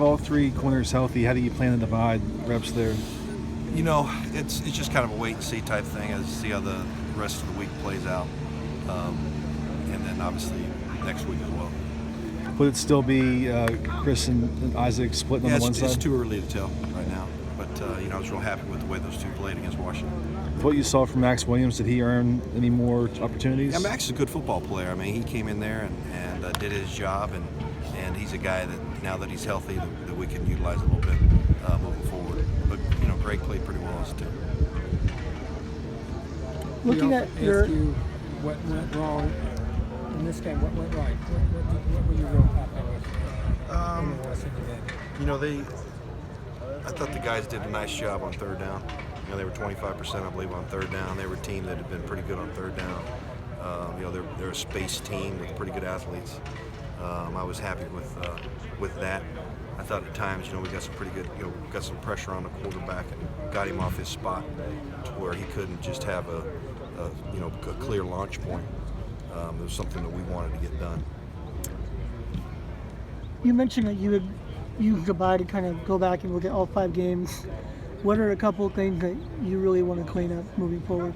all three corners healthy, how do you plan to divide reps there? You know, it's just kind of a wait and see type thing as see how the rest of the week plays out, and then obviously next week as well. Would it still be Chris and Isaac splitting on the one side? It's too early to tell right now, but you know, I was real happy with the way those two played against Washington. What you saw from Max Williams, did he earn any more opportunities? Yeah, Max is a good football player. I mean, he came in there and did his job, and he's a guy that now that he's healthy that we can utilize a little bit moving forward. But you know, Greg played pretty well as too. Looking at what went wrong in this game, what went right? What were you real happy with? You know, I thought the guys did a nice job on third down. You know, they were 25%, I believe, on third down. They were a team that had been pretty good on third down. You know, they're a space team with pretty good athletes. I was happy with that. I thought at times, you know, we got some pretty good, you know, got some pressure on the quarterback and got him off his spot to where he couldn't just have a clear launch point. It was something that we wanted to get done. You mentioned that you would use the bye to kind of go back and look at all 5 games. What are a couple of things that you really want to clean up moving forward?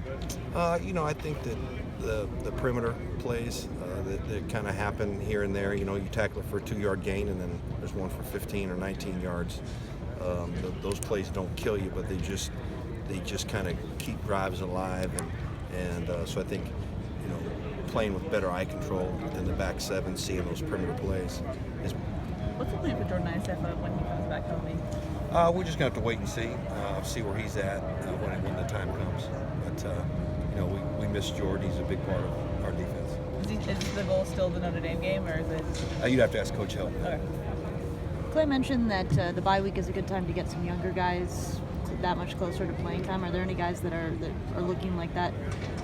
You know, I think that the perimeter plays that kind of happen here and there. You know, you tackle it for a 2-yard gain, and then there's one for 15 or 19 yards. Those plays don't kill you, but they just kind of keep drives alive, and so I think, you know, playing with better eye control within the back seven, seeing those perimeter plays is. What's the plan for Jordan Isaac when he comes back healthy? We're just gonna have to wait and see where he's at when the time comes. But you know, we miss Jordan. He's a big part of our defense. Is the goal still the Notre Dame game, or is it? You'd have to ask Coach Hill. Okay. Clay mentioned that the bye week is a good time to get some younger guys that much closer to playing time. Are there any guys that are looking like that?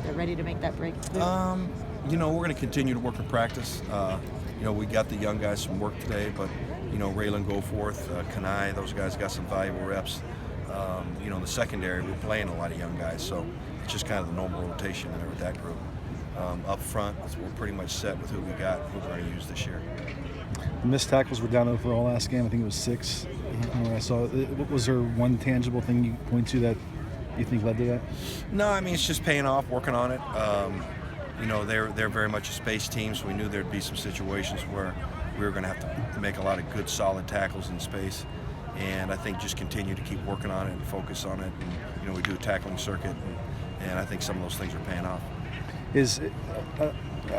They're ready to make that break? You know, we're going to continue to work in practice. You know, we got the young guys some work today, but you know, Raylan Goforth, Kanai, those guys got some valuable reps. You know, in the secondary, we're playing a lot of young guys, so it's just kind of the normal rotation there with that group. Up front, we're pretty much set with who we got, who we're going to use this year. The missed tackles were down overall last game. I think it was 6. When I saw it, was there one tangible thing you point to that you think led to that? No, I mean, it's just paying off, working on it. You know, they're very much a space team, so we knew there'd be some situations where we were going to have to make a lot of good, solid tackles in space. And I think just continue to keep working on it and focus on it. And, you know, we do a tackling circuit, and I think some of those things are paying off.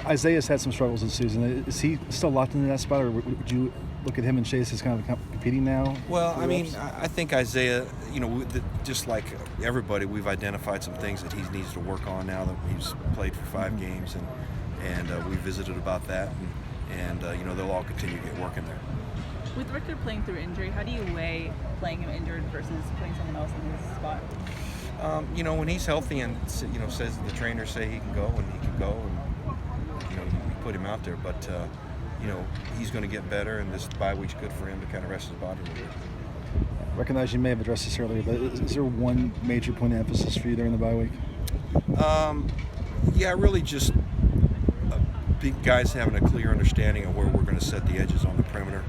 Isaiah's had some struggles this season. Is he still locked into that spot, or would you look at him and Chase as kind of competing now? Well, I mean, I think Isaiah, you know, just like everybody, we've identified some things that he needs to work on now that he's played for 5 games, and we visited about that, and you know, they'll all continue to get working there. With Richter playing through injury, how do you weigh playing him injured versus putting someone else in his spot? You know, when he's healthy and, you know, says the trainers say he can go, and he can go, and you know, you put him out there. But you know, he's going to get better, and this bye week's good for him to kind of rest his body a little bit. I recognize you may have addressed this earlier, but is there one major point of emphasis for you during the bye week? Yeah, really just big guys having a clear understanding of where we're going to set the edges on the perimeter,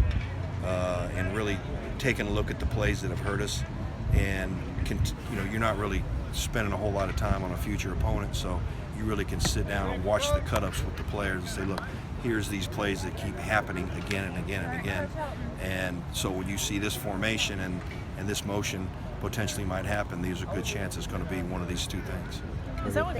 and really taking a look at the plays that have hurt us. And you know, you're not really spending a whole lot of time on a future opponent, so you really can sit down and watch the cut-ups with the players and say, look, here's these plays that keep happening again and again and again. And so when you see this formation and this motion potentially might happen, there's a good chance it's going to be one of these 2 things. Is that what